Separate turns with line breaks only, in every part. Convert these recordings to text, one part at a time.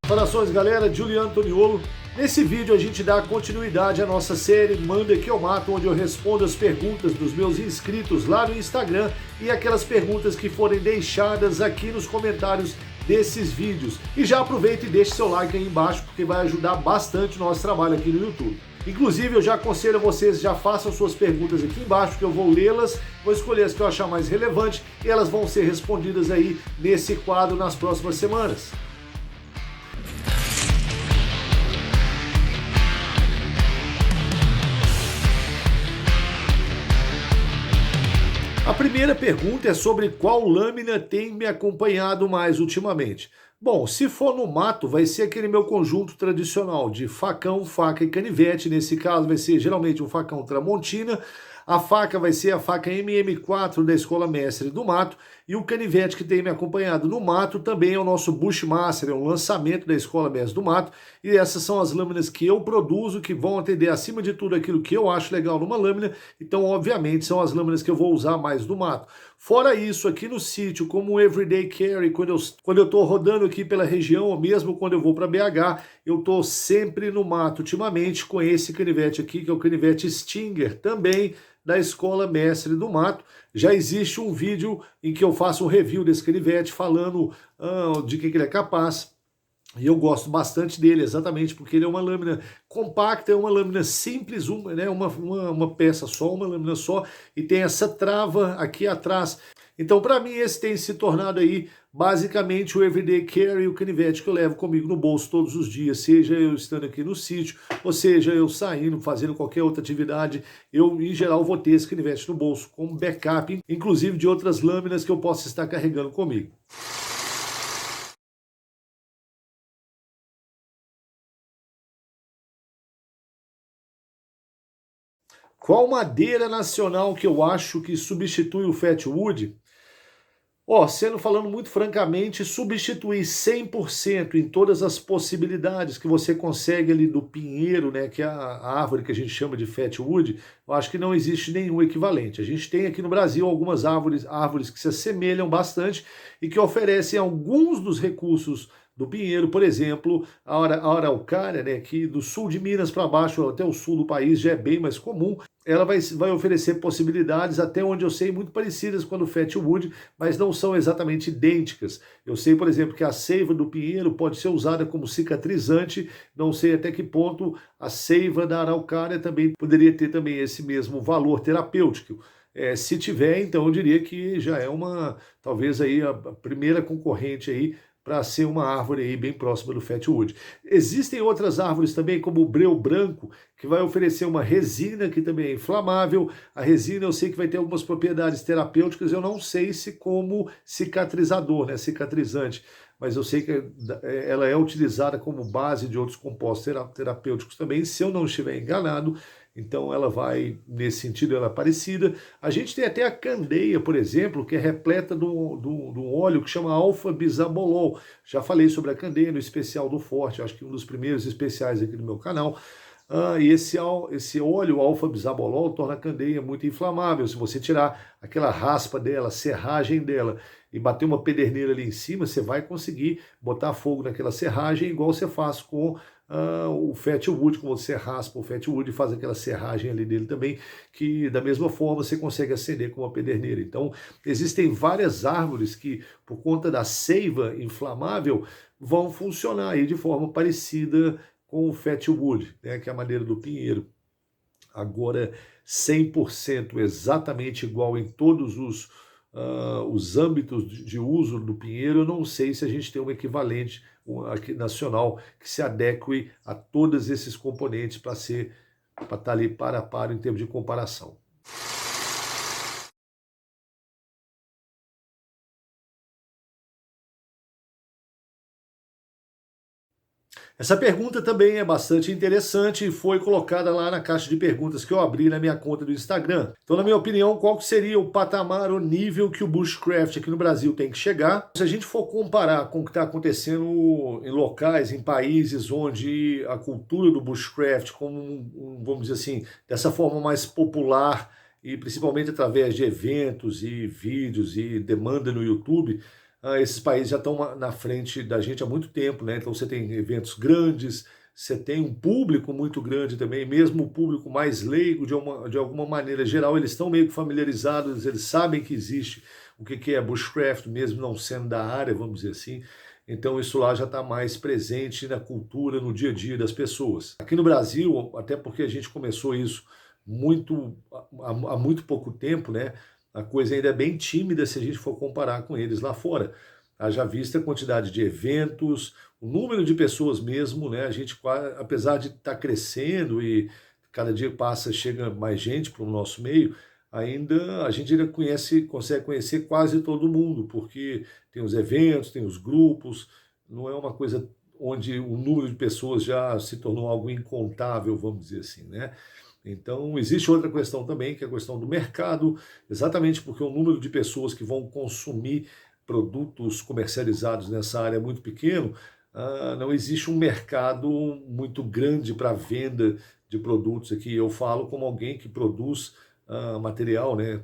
Saudações galera, Juliano Antoniolo. Nesse vídeo a gente dá continuidade à nossa série Manda Que Eu Mato, onde eu respondo as perguntas dos meus inscritos lá no Instagram e aquelas perguntas que forem deixadas aqui nos comentários desses vídeos. E já aproveita e deixe seu like aí embaixo, porque vai ajudar bastante o nosso trabalho aqui no YouTube. Inclusive eu já aconselho a vocês, já façam suas perguntas aqui embaixo, que eu vou lê-las, vou escolher as que eu achar mais relevante e elas vão ser respondidas aí nesse quadro nas próximas semanas. A primeira pergunta é sobre qual lâmina tem me acompanhado mais ultimamente. Bom, se for no mato, vai ser aquele meu conjunto tradicional de facão, faca e canivete. Nesse caso vai ser geralmente um facão Tramontina. A faca vai ser a faca MM4 da Escola Mestre do Mato. E o canivete que tem me acompanhado no mato também é o nosso Bushmaster, é um lançamento da Escola Mestre do Mato. E essas são as lâminas que eu produzo, que vão atender acima de tudo aquilo que eu acho legal numa lâmina. Então, obviamente, são as lâminas que eu vou usar mais do mato. Fora isso, aqui no sítio, como um everyday carry, quando eu estou rodando aqui pela região, ou mesmo quando eu vou para BH, eu estou sempre no mato ultimamente com esse canivete aqui, que é o canivete Stinger, também da Escola Mestre do Mato. Já existe um vídeo em que eu faço um review desse canivete falando de que ele é capaz. E eu gosto bastante dele, exatamente porque ele é uma lâmina compacta, é uma lâmina simples, uma peça só, uma lâmina só, e tem essa trava aqui atrás. Então, para mim, esse tem se tornado aí basicamente o everyday carry, o canivete que eu levo comigo no bolso todos os dias, seja eu estando aqui no sítio, ou seja eu saindo, fazendo qualquer outra atividade, eu, em geral, vou ter esse canivete no bolso como backup, inclusive de outras lâminas que eu possa estar carregando comigo. Qual madeira nacional que eu acho que substitui o Fatwood? Falando muito francamente, substituir 100% em todas as possibilidades que você consegue ali do pinheiro, né, que é a árvore que a gente chama de Fatwood, eu acho que não existe nenhum equivalente. A gente tem aqui no Brasil algumas árvores que se assemelham bastante e que oferecem alguns dos recursos do pinheiro, por exemplo, a araucária, né, que do sul de Minas para baixo, até o sul do país, já é bem mais comum. Ela vai oferecer possibilidades, até onde eu sei, muito parecidas com a do Fatwood, mas não são exatamente idênticas. Eu sei, por exemplo, que a seiva do pinheiro pode ser usada como cicatrizante, não sei até que ponto a seiva da araucária também poderia ter também esse mesmo valor terapêutico. Se tiver, então eu diria que já é talvez aí a primeira concorrente aí para ser uma árvore aí bem próxima do Fatwood. Existem outras árvores também, como o breu branco, que vai oferecer uma resina que também é inflamável. A resina eu sei que vai ter algumas propriedades terapêuticas, eu não sei se como cicatrizador, né, cicatrizante, mas eu sei que ela é utilizada como base de outros compostos terapêuticos também, se eu não estiver enganado. Então ela vai, nesse sentido, ela é parecida. A gente tem até a candeia, por exemplo, que é repleta de um óleo que chama alfa-bisabolol. Já falei sobre a candeia no especial do Forte, acho que um dos primeiros especiais aqui do meu canal. E esse óleo alfa-bisabolol torna a candeia muito inflamável. Se você tirar aquela raspa dela, a serragem dela, e bater uma pederneira ali em cima, você vai conseguir botar fogo naquela serragem, igual você faz com o Fatwood, quando você raspa o Fatwood e faz aquela serragem ali dele também, que da mesma forma você consegue acender com uma pederneira. Então, existem várias árvores que, por conta da seiva inflamável, vão funcionar aí de forma parecida com o Fatwood, né, que é a madeira do pinheiro. Agora, 100% exatamente igual em todos os âmbitos de uso do pinheiro, eu não sei se a gente tem um equivalente aqui nacional que se adeque a todos esses componentes para estar ali para a par em termos de comparação. Essa pergunta também é bastante interessante e foi colocada lá na caixa de perguntas que eu abri na minha conta do Instagram. Então, na minha opinião, qual seria o patamar, o nível que o bushcraft aqui no Brasil tem que chegar? Se a gente for comparar com o que está acontecendo em locais, em países onde a cultura do bushcraft, como vamos dizer assim, dessa forma mais popular e principalmente através de eventos e vídeos e demanda no YouTube, esses países já estão na frente da gente há muito tempo, né? Então você tem eventos grandes, você tem um público muito grande também, mesmo o público mais leigo, de alguma maneira geral, eles estão meio que familiarizados, eles sabem que existe o que é bushcraft, mesmo não sendo da área, vamos dizer assim. Então isso lá já está mais presente na cultura, no dia a dia das pessoas. Aqui no Brasil, até porque a gente começou isso há muito pouco tempo, né? A coisa ainda é bem tímida se a gente for comparar com eles lá fora. Haja vista a quantidade de eventos, o número de pessoas mesmo, né? A gente, apesar de estar crescendo e cada dia passa, chega mais gente para o nosso meio, a gente ainda consegue conhecer quase todo mundo, porque tem os eventos, tem os grupos, não é uma coisa onde o número de pessoas já se tornou algo incontável, vamos dizer assim, né? Então, existe outra questão também, que é a questão do mercado, exatamente porque o número de pessoas que vão consumir produtos comercializados nessa área é muito pequeno, não existe um mercado muito grande para venda de produtos aqui. Eu falo como alguém que produz material, né,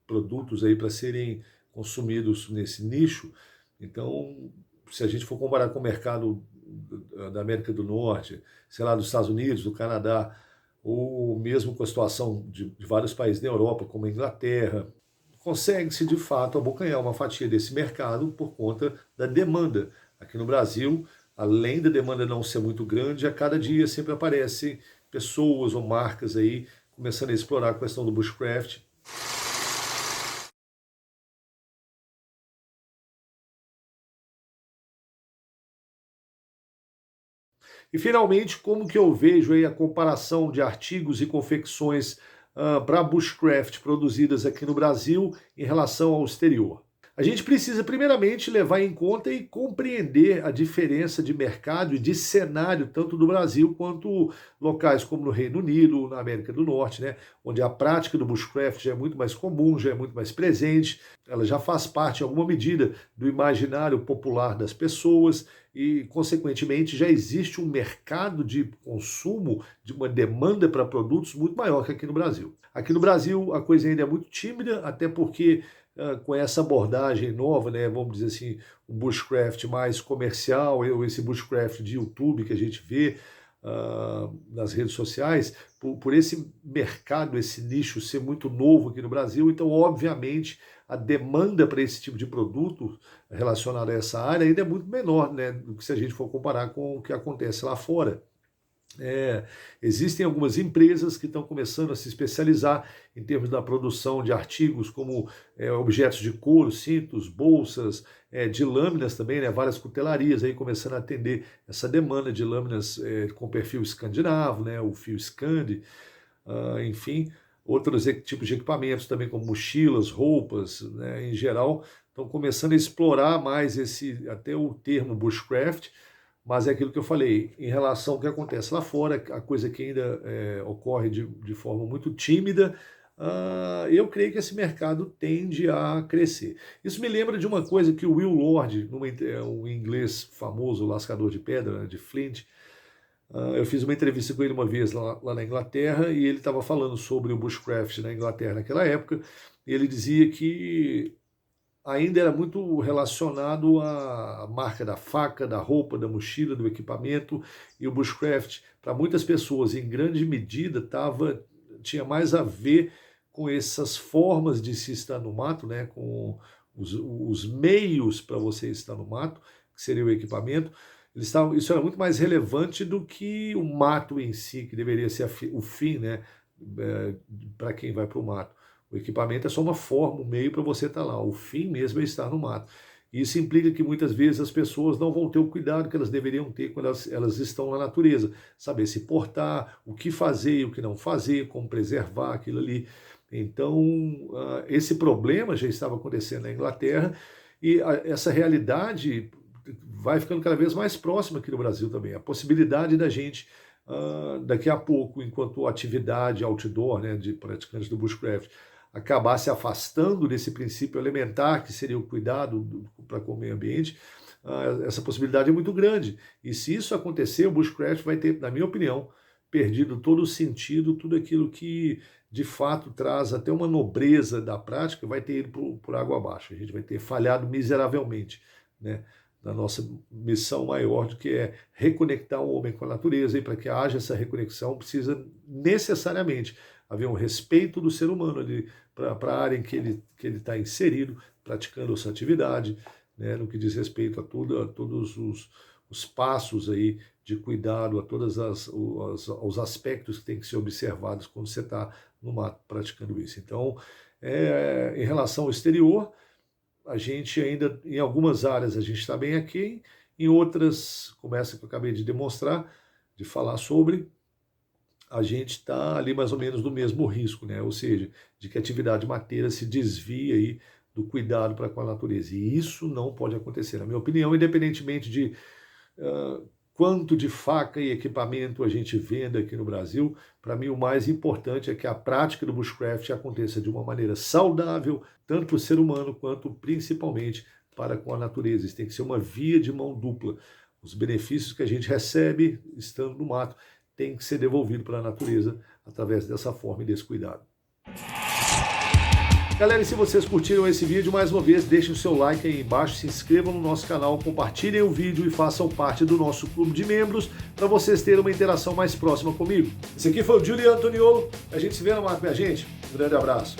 produtos aí para serem consumidos nesse nicho. Então, se a gente for comparar com o mercado da América do Norte, sei lá, dos Estados Unidos, do Canadá, ou mesmo com a situação de vários países da Europa, como a Inglaterra, consegue-se de fato abocanhar uma fatia desse mercado por conta da demanda. Aqui no Brasil, além da demanda não ser muito grande, a cada dia sempre aparecem pessoas ou marcas aí começando a explorar a questão do bushcraft. E finalmente, como que eu vejo aí a comparação de artigos e confecções para bushcraft produzidas aqui no Brasil em relação ao exterior? A gente precisa, primeiramente, levar em conta e compreender a diferença de mercado e de cenário, tanto do Brasil quanto locais como no Reino Unido, na América do Norte, né, onde a prática do bushcraft já é muito mais comum, já é muito mais presente, ela já faz parte, em alguma medida, do imaginário popular das pessoas e, consequentemente, já existe um mercado de consumo, de uma demanda para produtos muito maior que aqui no Brasil. Aqui no Brasil, a coisa ainda é muito tímida, até porque com essa abordagem nova, né, vamos dizer assim, o bushcraft mais comercial, ou esse bushcraft de YouTube que a gente vê nas redes sociais, por esse mercado, esse nicho ser muito novo aqui no Brasil, então, obviamente, a demanda para esse tipo de produto relacionado a essa área ainda é muito menor, né, do que se a gente for comparar com o que acontece lá fora. Existem algumas empresas que estão começando a se especializar em termos da produção de artigos como objetos de couro, cintos, bolsas, de lâminas também, né, várias cutelarias aí começando a atender essa demanda de lâminas com perfil escandinavo, né, o fio Scandi, enfim, outros tipos de equipamentos também como mochilas, roupas, né, em geral, estão começando a explorar mais até o termo bushcraft. Mas é aquilo que eu falei, em relação ao que acontece lá fora, a coisa que ainda ocorre de forma muito tímida, eu creio que esse mercado tende a crescer. Isso me lembra de uma coisa que o Will Lord, um inglês famoso, lascador de pedra, né, de Flint, eu fiz uma entrevista com ele uma vez lá na Inglaterra e ele estava falando sobre o bushcraft na Inglaterra naquela época, e ele dizia que ainda era muito relacionado à marca da faca, da roupa, da mochila, do equipamento, e o bushcraft, para muitas pessoas, em grande medida, tinha mais a ver com essas formas de se estar no mato, né, com os meios para você estar no mato, que seria o equipamento. Isso era muito mais relevante do que o mato em si, que deveria ser o fim, né, para quem vai para o mato. O equipamento é só uma forma, um meio para você estar lá. O fim mesmo é estar no mato. Isso implica que muitas vezes as pessoas não vão ter o cuidado que elas deveriam ter quando elas estão na natureza. Saber se portar, o que fazer e o que não fazer, como preservar aquilo ali. Então, esse problema já estava acontecendo na Inglaterra e essa realidade vai ficando cada vez mais próxima aqui no Brasil também. A possibilidade da gente, daqui a pouco, enquanto atividade outdoor, né, de praticantes do bushcraft, acabar se afastando desse princípio elementar, que seria o cuidado para com o meio ambiente, essa possibilidade é muito grande. E se isso acontecer, o bushcraft vai ter, na minha opinião, perdido todo o sentido, tudo aquilo que de fato traz até uma nobreza da prática, vai ter ido por água abaixo. A gente vai ter falhado miseravelmente, né, na nossa missão maior, do que é reconectar o homem com a natureza, e para que haja essa reconexão precisa necessariamente haver um respeito do ser humano ali para a área em que ele está inserido, praticando essa atividade, né, no que diz respeito a todos os passos aí de cuidado, a todos os aspectos que têm que ser observados quando você está no mato praticando isso. Então, em relação ao exterior, a gente ainda, em algumas áreas, a gente está bem aqui, em outras, como essa que eu acabei de demonstrar, de falar sobre, a gente está ali mais ou menos no mesmo risco, né? Ou seja, de que a atividade mateira se desvia aí do cuidado para com a natureza. E isso não pode acontecer, na minha opinião, independentemente de quanto de faca e equipamento a gente venda aqui no Brasil. Para mim, o mais importante é que a prática do bushcraft aconteça de uma maneira saudável, tanto para o ser humano quanto principalmente para com a natureza. Isso tem que ser uma via de mão dupla. Os benefícios que a gente recebe estando no mato tem que ser devolvido para a natureza através dessa forma e desse cuidado. Galera, e se vocês curtiram esse vídeo, mais uma vez, deixem o seu like aí embaixo, se inscrevam no nosso canal, compartilhem o vídeo e façam parte do nosso clube de membros para vocês terem uma interação mais próxima comigo. Esse aqui foi o Juliano Antoniolo, a gente se vê no mato, minha gente. Um grande abraço.